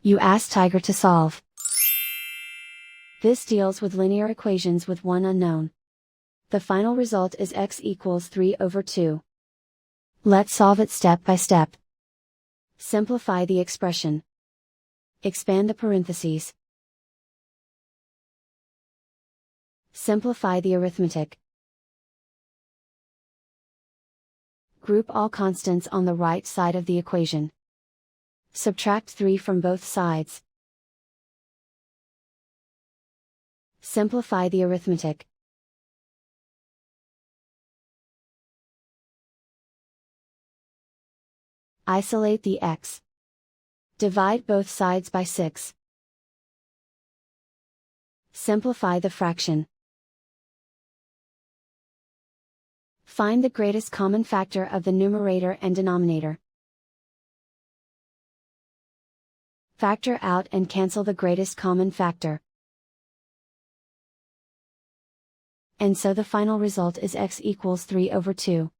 You ask Tiger to solve. This deals with linear equations with one unknown. The final result is x equals 3/2. Let's solve it step by step. Simplify the expression. Expand the parentheses. Simplify the arithmetic. Group all constants on the right side of the equation. Subtract 3 from both sides. Simplify the arithmetic. Isolate the x. Divide both sides by 6. Simplify the fraction. Find the greatest common factor of the numerator and denominator. Factor out and cancel the greatest common factor. And so the final result is x equals 3/2.